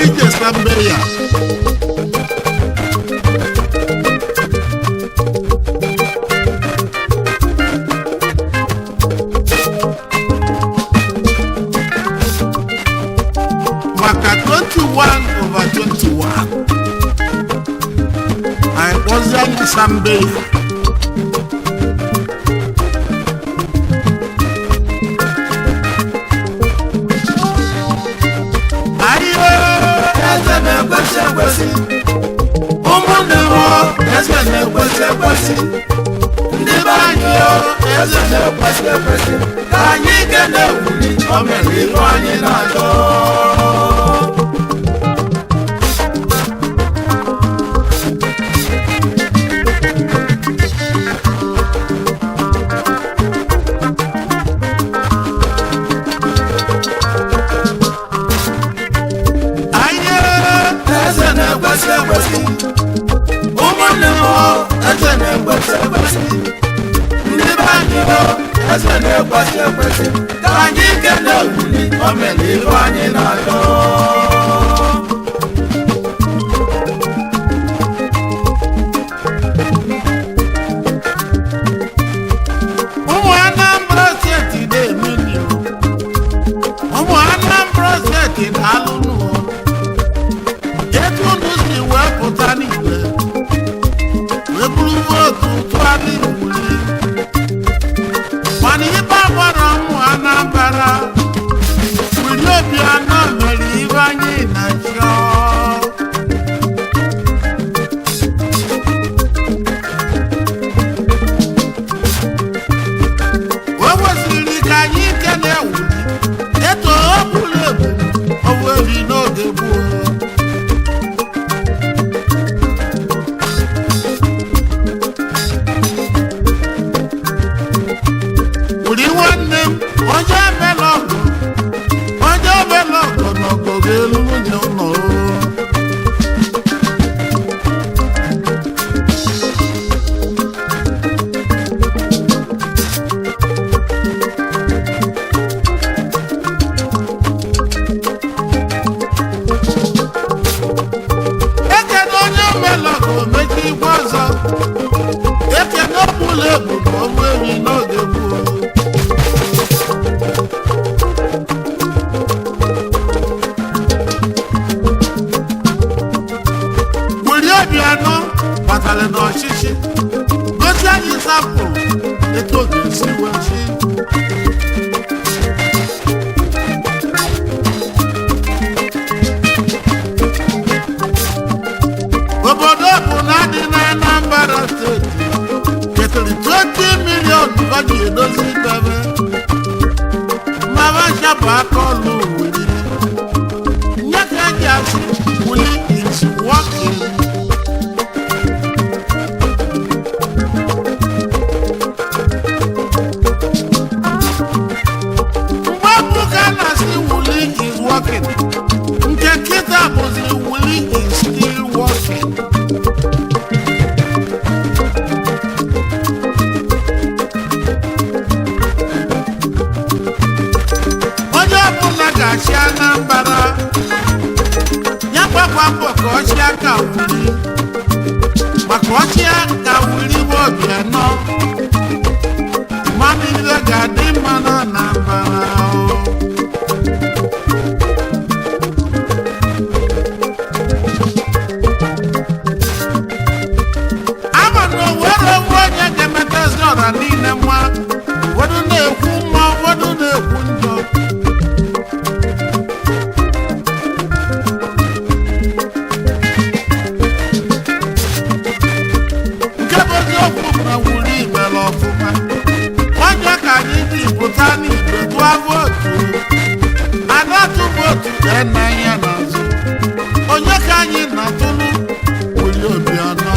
ije sambe ya maka 21/21 anyị kpọzie anyị sambe ya ụmụnne m eze na-ekwesị ekwesị ndị be anyị eze na-ekwesị ekwesị ka anyị ga na-ewuli o mere iru anyị na-achọ ụmụnne m eze na-ekwesị ekwesị ndị be anyị eze na-ekwesị ekwesị ka anyị ga na-ewuli o mere iru anyị na-achọ ụmụ Anambra steeti na-emeni ụmụ Anambra steeti na-alụ etu unu si wee pụta n'igwe wee bụrụ vootu tụọ n'iwuli mana ibe agbara ụmụ Anambra Willie Obianọ mere ibe anyị na-achọ o kwesịrị ka anyị ike na-ewuli eto o buru ebu o weri n'oge gboo nwanne m onye emela ọgụ n'ọgụ ga-elu nwunye ụlọ ekene onye emela ọgụ mechi igwe ọzọ ekene ọbụla ebu na ọgbụ enyi n'oge gboo Obianọ batara n'ọchịchị gosi anyị sampụl etu ọ ga-esi wee chi obodo bụ na adị na Anambra steeti ketara 20 million ọ ji edozi ibebe mama shapụ aka ọlụ wuli nye ka eji asị wuli is working nke kịta bụzi wuli is still working onye ọbụla ga-achị Anambra ya gbakwa mbọ ka ọchịa ka wuli maka ọchịa ka wuli bụ Obianọ mmanụ ile ga-adị mma na Anambra ọra niile mma ụfọdụ na-ekwu mma ụfọdụ na-ekwu njọ nke bụ eziokwu na wuli mere ọfụma onye ka anyị ji pụta n'igwe tụọ vootu adatụ vootu ka nna ya n'azụ onye ka anyị na-atụrụ Willie Obianọ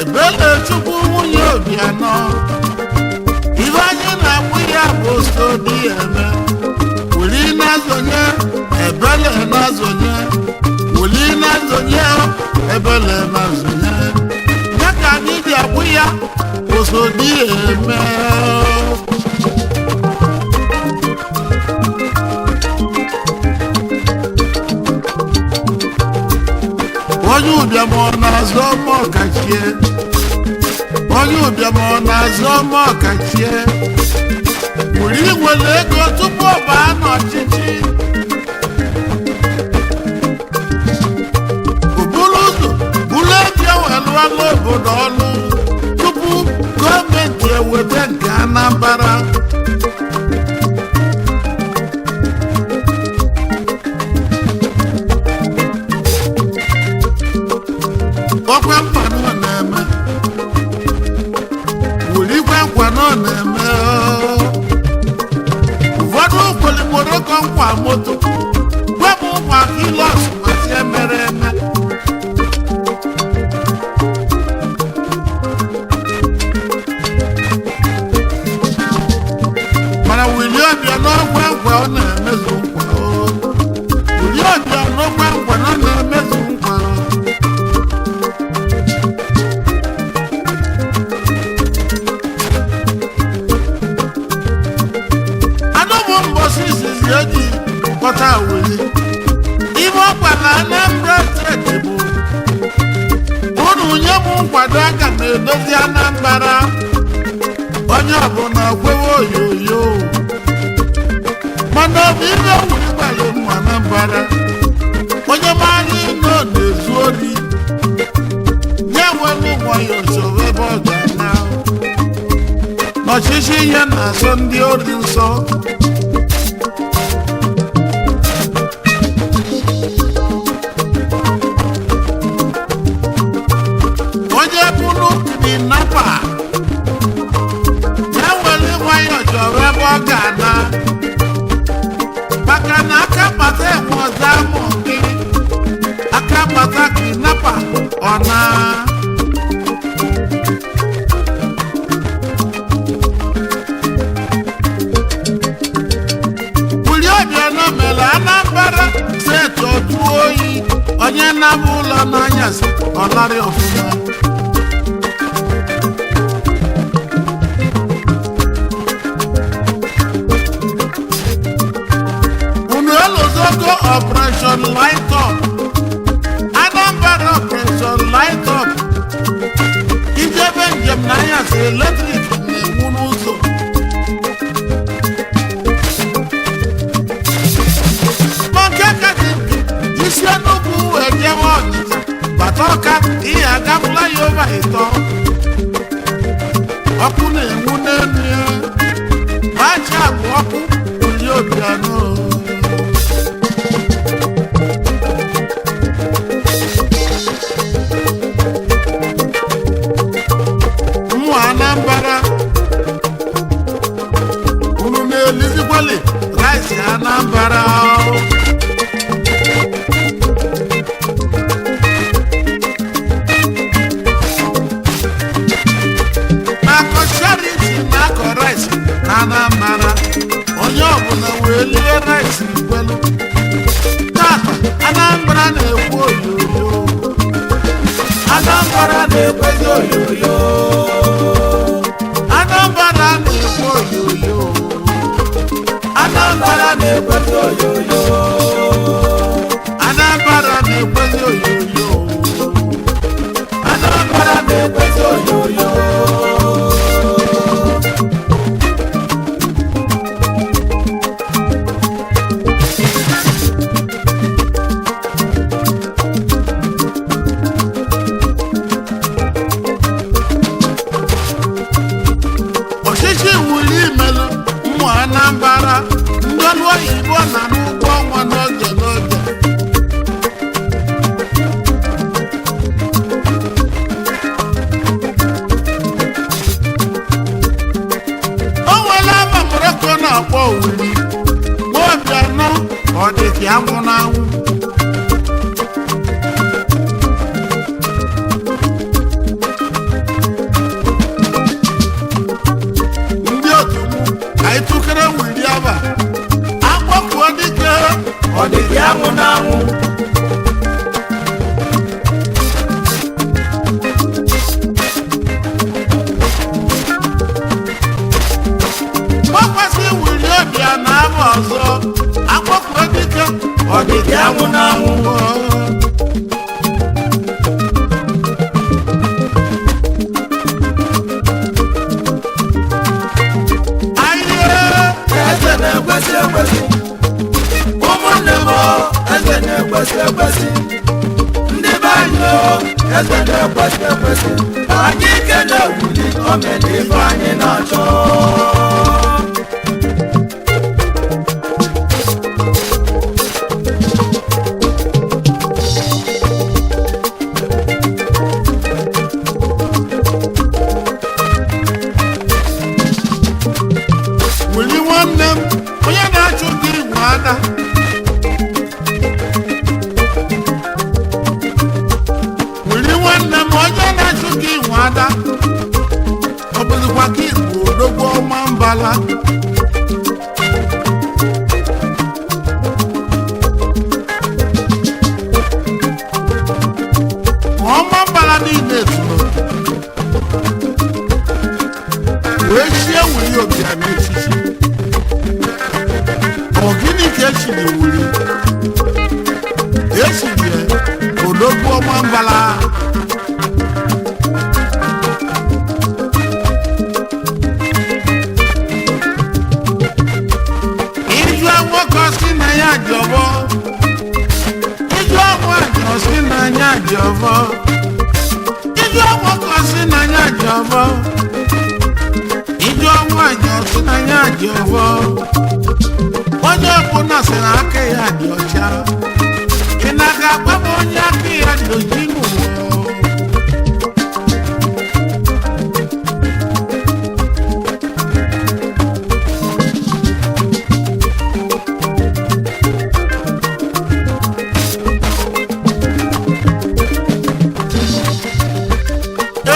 Ebelechukwu nwunye Obianọ ibe anyị na-akwụ ya bụ sodi eme wuli na-azọnye ebele na-azọnye wuli na-azọnye ebele na zụnye ya ka anyị ji akwụ ya osodi eme onye ụbịam ọ na-azụ ọma ọkachie onye ụbịam ọ na-azụ ọma ọkachie were iwere ego tupu ọ baa n'ọchịchị oburu ụzọ buru ego ewelụala obodo ọlụ tupu gọọmenti eweta nke Anambra ọkwa mkpanụ na-eme were ikwe nkwanụ na-eme ụfọdụ kweligborogo nkwa moto gwebụ ụmụ Hilux masị emere eme mana Willie Obianọ ọgwa nkwa ọ na-emezu nkwa Willie Obianọ ọgwa nkwa ọ na-emezu nkwa eji kpọta weli ibe ọkwa na Anambra steeti bụ ụnụ nye m nkwado aka m edozi Anambra onye ọbụla kwewe oyoyo mana ọ bụ ibe wuri gbalị m Anambra onye mara ino na-ezu ori nye nwere nwayọ soro ebe ọ ga-ana n'ọchịchị ihe na-asọ ndị ori nsọ onye bụrụ kidnapa ya were nwayọ chọrọ ebe ọ ga-ana maka na aka mata enwe ọzọ amụ gị aka mata kidnapa ọ na Willie Obianọ mere Anambra steeti otu oyi onye na-abụ ụlọ n'anyasị ọ larị ọfụma unu elozogo Operation Light Up Anambra Operation Light Up ijebe njem n'anyasị eletrik na-enwu n'ụzọ isi Enugu wee jewe Ọnịcha bata Ọka ihe agabụla ya ova ịtọ ọkụ na-enwu n'elu ya bachi agwụ ọkụ Willie Obianọ mmụ Anambra unu na-elizikwali rice Anambra Anambra onye ọbụla wee lie rice kwelu tata Anambra na-ekwu oyoyo Anambra na-ekwezi oyoyo Anambra na-ekwu oyoyo Anambra na-ekwezi oyoyo Anambra na-ekwezi oyoyo Anambra na-ekwezi oyoyo Anambra ndị ọrụ oyibo na n'ụgwọ ọnwa n'oge n'oge eze na-ekwesị ekwesị ka anyị kene wuli omena ife anyị na-achọ wuli nwanne m onye na-achụ gị nwe ada wuli nwanne m onye na-achụ gị nwe ada ọ bụzikwa ka igbo odogwu ọma mbala ma ọma mbala niile ezulo wee chie wuli obia n'echichi ọ gịnị ka echiri wuli echiri odogwu ọma mbala ijụọ nwoke ọsị na ya dị ọbọ ijụọ nwaanyị ọsị na ya dị ọbọ ijụọ nwoke ọsị na ya dị ọbọ ijụọ nwaanyị ọsị na ya dị ọbọ onye ọbụla sị na aka ya dị ọcha ị na-aga agwa m onye aka ya dị oji n'ụwa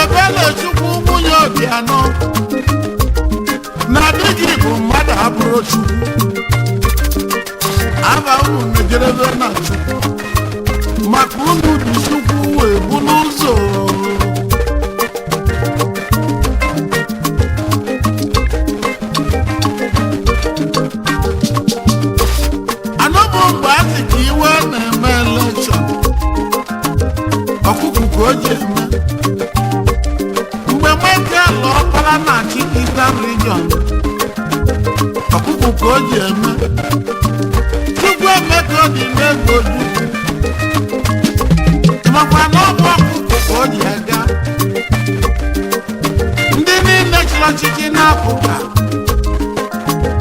Ebelechukwu nwunye Obianọ na di gị bụ mmadụ abụrụ Chukwu aba unu mejerebe na Chukwu maka unu dị Chukwu wee bụ n'ụzọ anọbụ mgbe a sị ka iwe na-eme elekshọn ọkụkụ ka o ji eme mgbe Michael Ọkpara na-achị Eastern Region ọkụkụ ka o ji eme Chukwu emeka ọ dị n'ego Chukwu makwa na ọ bụ ọkụkụ ka o ji aga ndị niile chịrị ọchịchị na-apụta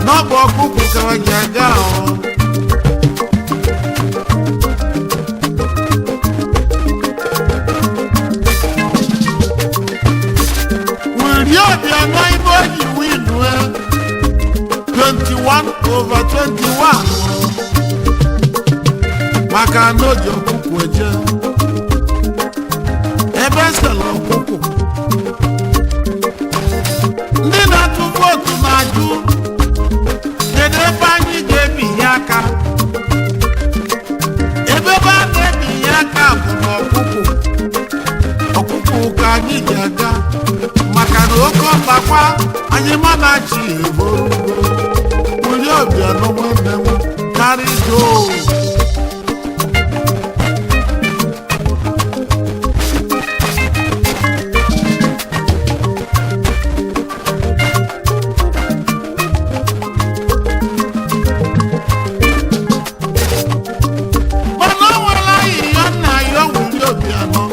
na ọ bụ ọkụkụ ka o ji aga Wuli Obianọ ibe o ji winue 21/21 maka na o ji ọkụkụ eje ebe esela ọkụkụ ndị na-atụ vootu na-ajụ kedu ebe anyị ga-ebinye aka ebe a na-ebinye aka bụ n'ọkụkụ ka anyị ji aga maka na oke ọkpakwa anyị ma na-achị evorugo Wuli Obianọ nwanne m karịgo mana o nwere ahịhịa nna ya Wuli Obianọ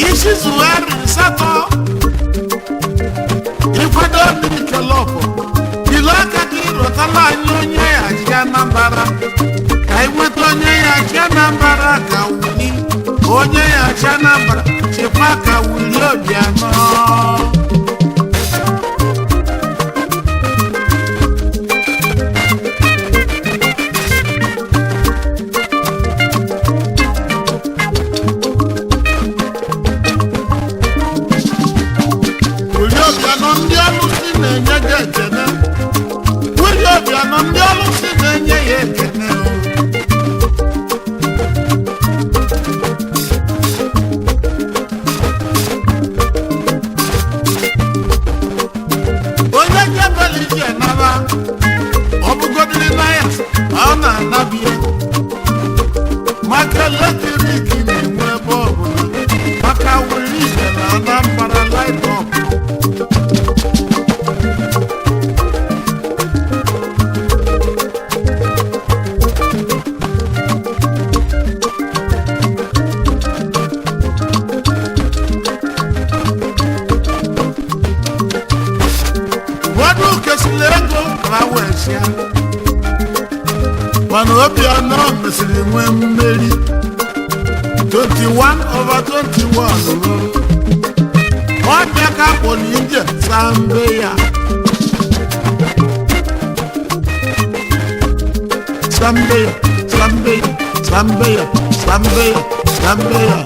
isi zụgharị nsatọ ịkwado mmiri kelọpụ jiri aka gị rụtala anyị onye ya chi Anambra ka anyị nweta onye ya chi Anambra ka Wuli onye ya chi Anambra chekwa ka Wuli Obianọ Wuli Obianọ ndị ọlụsị na-enye gị ekene Wuli Obianọ ndị ọlụsị na-enye ya ekene onye jebeli ji anara ọ bụgodiri na ya ọ na-anabie maka eletrik na-enwe ebe ọbụla maka Wuli Ibe na Anambra light up gbasịa mana Obianọ mesịrị nwee mmeri 21/21 ọbịa ka akpọrọ ije Sambeya Sambeya Sambeya Sambeya Sambeya Sambeya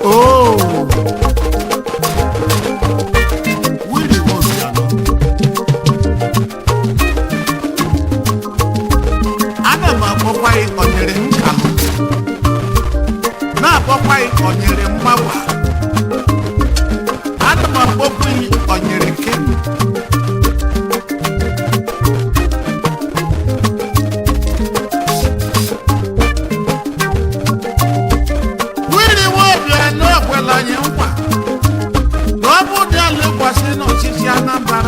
oh Willie Obianọ ana m akpọkwa ịkọnyere nka na-akpọkwa ịkọnyere mgbagwa ana m akpọkwa ịkọnyere kem Willie Obianọ ekwela anyị nkwa na ọ bụ dị ala ịkwasị n'ọchịchị Anambra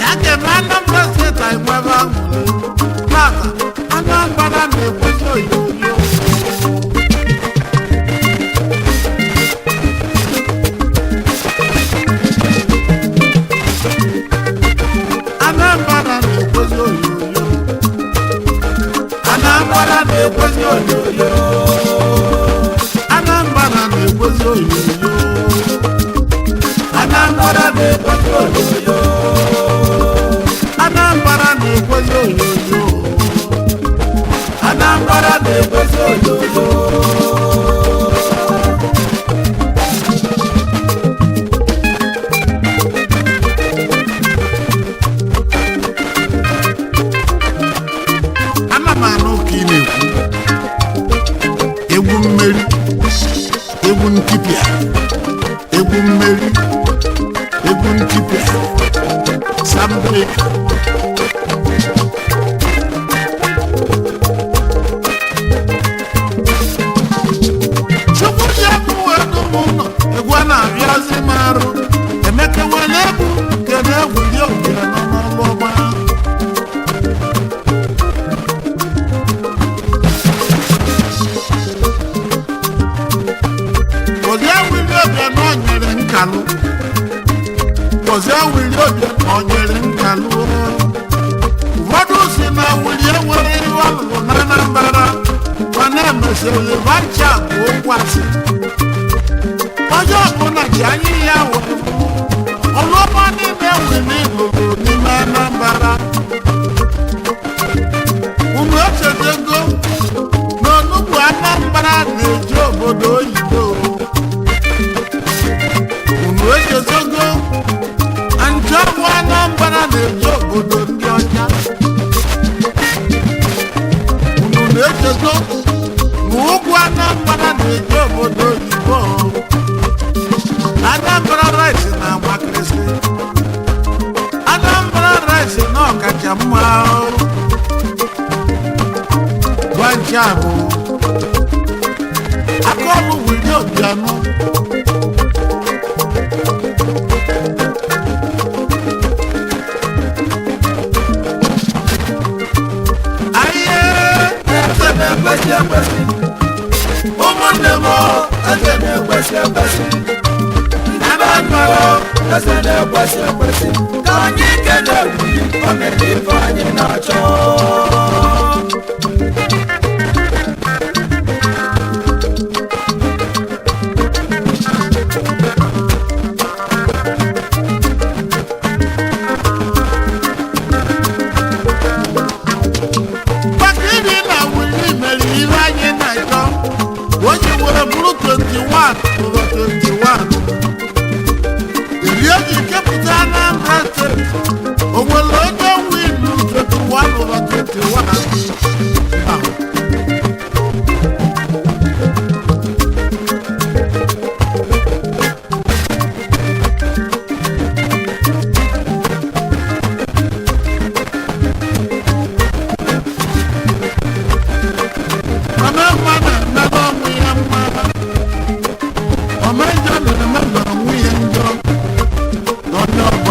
ya ga-eme Anambra steeti anyị nwebe aṅụrị tata Anambra na-ekwezi oyoyo Anambra na-ekwezi oyoyo Anambra na-ekwezi oyoyo Anambra na-ekwezi oyoyo Anambra na-ekwezi oyoyo Anambra na-ekwezi oyoyo Anambra na-ekwezi oyoyo ana m anụ ka ị na-ekwu egwu mmeri egwu ntipịa egwu mmeri egwu ntipịa Sambeya Chukwu ji egwu wee dum ụlọ egwu a na-abịazi m arụ Emeka were egwu nke na-egwu ndị Obianọ n'ọlụ ọgba Gozie Willie Obianọ nyere nkalụ Gozie Willie Obianọ nyere nkalụ ụfọdụ si na Willie enwere ihe ọlụlụ na Anambra mana emesịrị bacha bụ okwu asị onye ọbụla ji anya ya wee ọlụọma n'ime Willie lụrụ n'ime Anambra unu echetego na onugbu Anambra na-eji obodo oyibo unu echetego Anjọgwụ Anambra na-eji obodo ndị ọcha unu na-echego na ugwu Anambra na-eji obodo oyibo Anambra rice na-agbakịrịsị Anambra rice na ọkacha mma gwancha bụ akaọlụ Willie Obianọ ụmụnne m eze na-ekwesị ekwesị Anambra eze na-ekwesị ekwesị ka anyị kele Willie o mere ife anyị na-achọ onye were bụrụ 21/21 iri eji kepụta Anambra steeti o nwere onye winu 21/21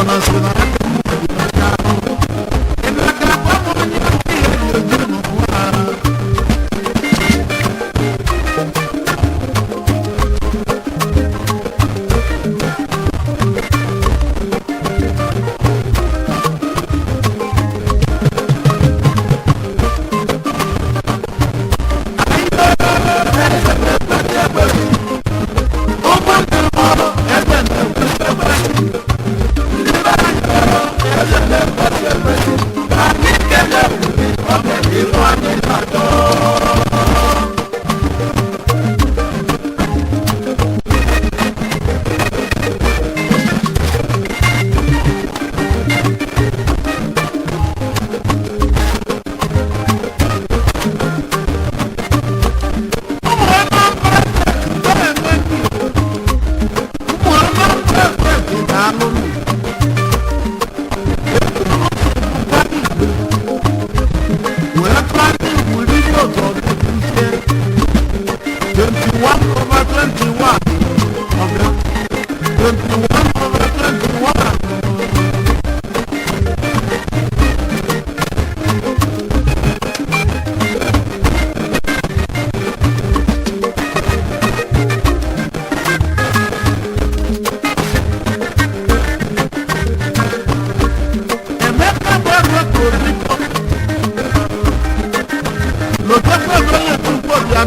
National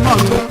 nọ